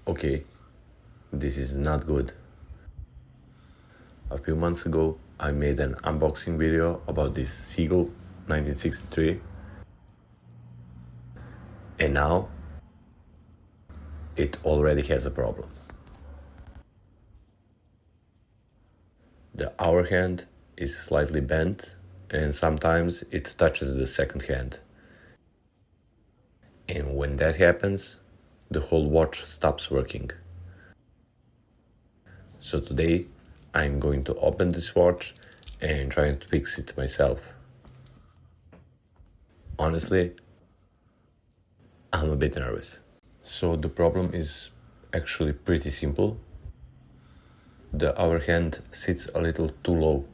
Okay, this is not good. A few months ago, I made an unboxing video about this Seagull 1963, and now it already has a problem. The hour hand is slightly bent, and sometimes it touches the second hand. And when that happens, the whole watch stops working. So today, I'm going to open this watch and try to fix it myself. Honestly, I'm a bit nervous. So the problem is actually pretty simple. The hour hand sits a little too low,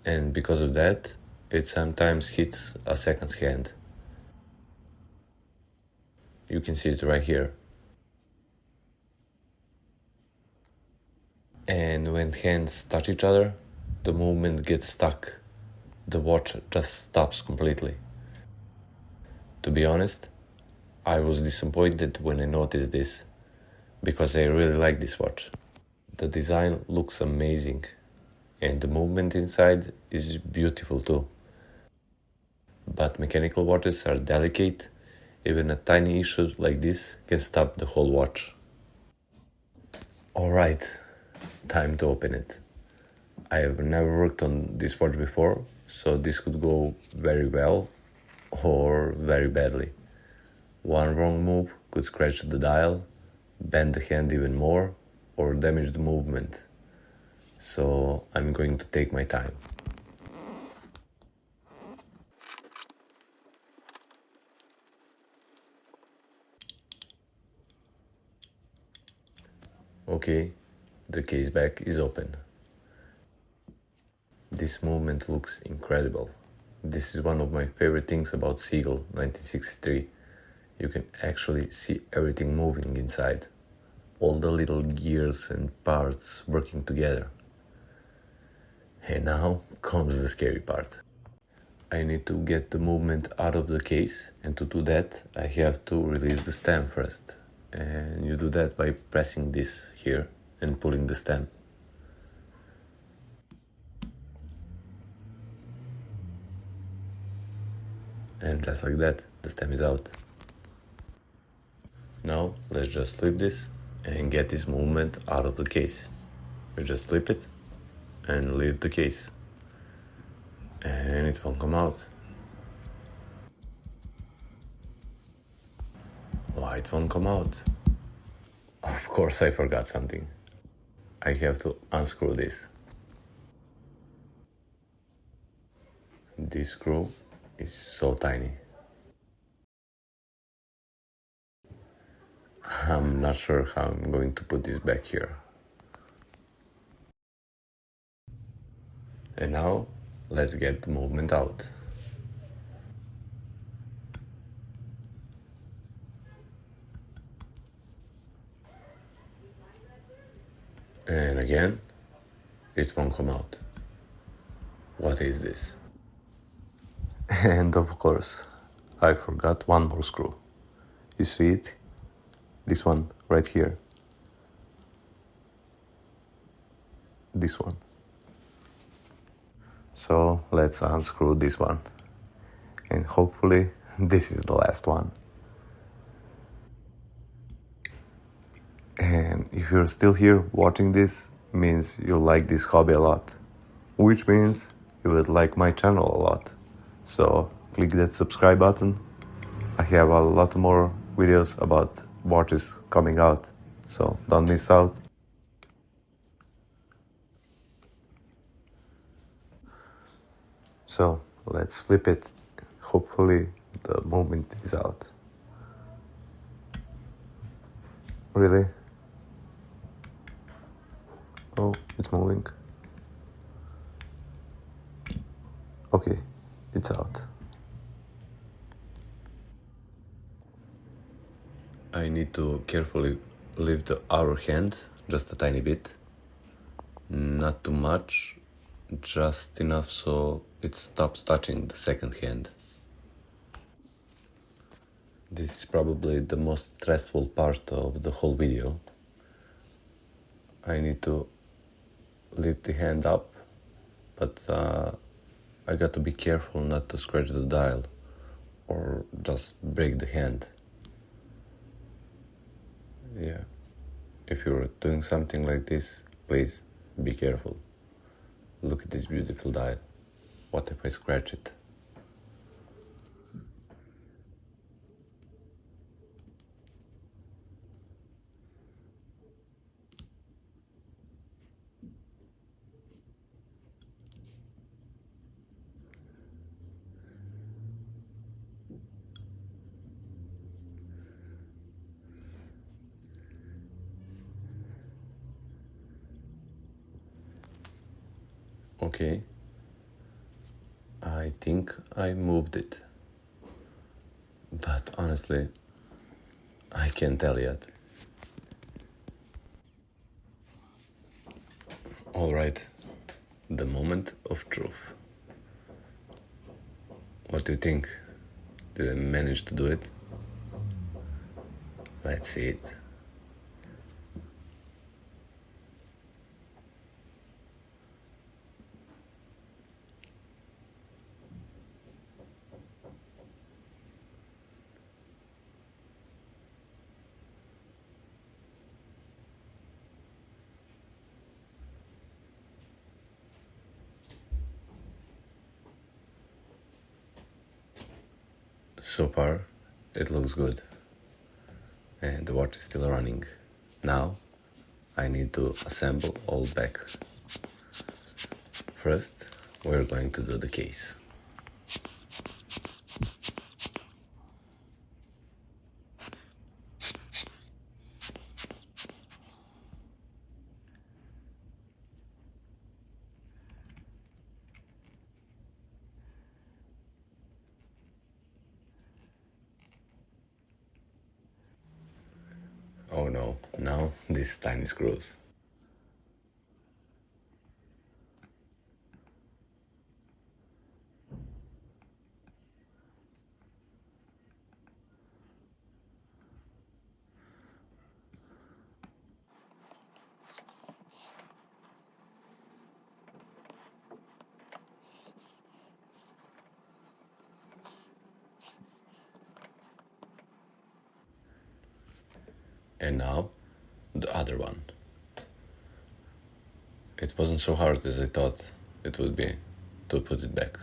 and because of that, it sometimes hits a second hand. You can see it right here. And when hands touch each other, the movement gets stuck. The watch just stops completely. To be honest, I was disappointed when I noticed this, because I really like this watch. The design looks amazing, and the movement inside is beautiful too. But mechanical watches are delicate. Even a tiny issue like this can stop the whole watch. Alright, time to open it. I have never worked on this watch before, so this could go very well or very badly. One wrong move could scratch the dial, bend the hand even more, or damage the movement. So I'm going to take my time. Okay, the case back is open. This movement looks incredible. This is one of my favorite things about Seagull 1963. You can actually see everything moving inside. All the little gears and parts working together. And now comes the scary part. I need to get the movement out of the case, and to do that I have to release the stem first. And you do that by pressing this here and pulling the stem. And just like that, the stem is out. Now let's just flip this and get this movement out of the case. You just flip it and leave the case, and it won't come out. Why it won't come out? Of course I forgot something. I have to unscrew this. This screw is so tiny. I'm not sure how I'm going to put this back here. And now, let's get the movement out. And again, it won't come out. What is this? And of course, I forgot one more screw. You see it? This one right here. This one. So let's unscrew this one. And hopefully this is the last one. And if you're still here watching this, means you like this hobby a lot. Which means you would like my channel a lot. So click that subscribe button. I have a lot more videos about watches coming out, so don't miss out. So let's flip it. Hopefully the movement is out. Really? Oh, it's moving. Okay, it's out. I need to carefully lift the hour hand just a tiny bit. Not too much, just enough so it stops touching the second hand. This is probably the most stressful part of the whole video. I need to lift the hand up, but I got to be careful not to scratch the dial or just break the hand. Yeah, if you're doing something like this, please be careful. Look at this beautiful dial. What if I scratch it? Okay, I think I moved it, but honestly, I can't tell yet. Alright, the moment of truth. What do you think? Did I manage to do it? Let's see it. So far, it looks good. And the watch is still running. Now, I need to assemble all back. First, we're going to do the case. Oh no, now these tiny screws. And now, the other one. It wasn't so hard as I thought it would be to put it back.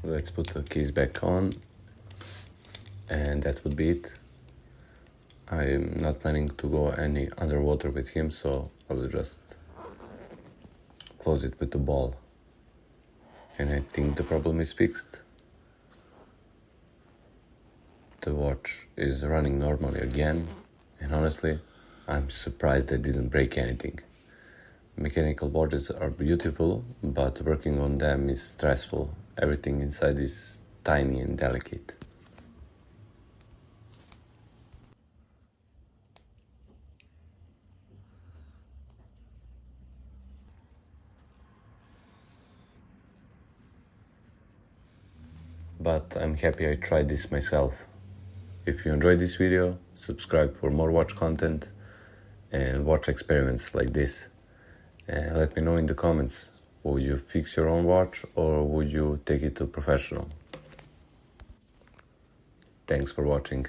Let's put the case back on, and that would be it. I'm not planning to go any underwater with him, so I will just close it with the ball. And I think the problem is fixed. The watch is running normally again, and honestly, I'm surprised I didn't break anything. Mechanical watches are beautiful, but working on them is stressful. Everything inside is tiny and delicate. But I'm happy I tried this myself. If you enjoyed this video, subscribe for more watch content and watch experiments like this. And let me know in the comments, would you fix your own watch or would you take it to professional? Thanks for watching.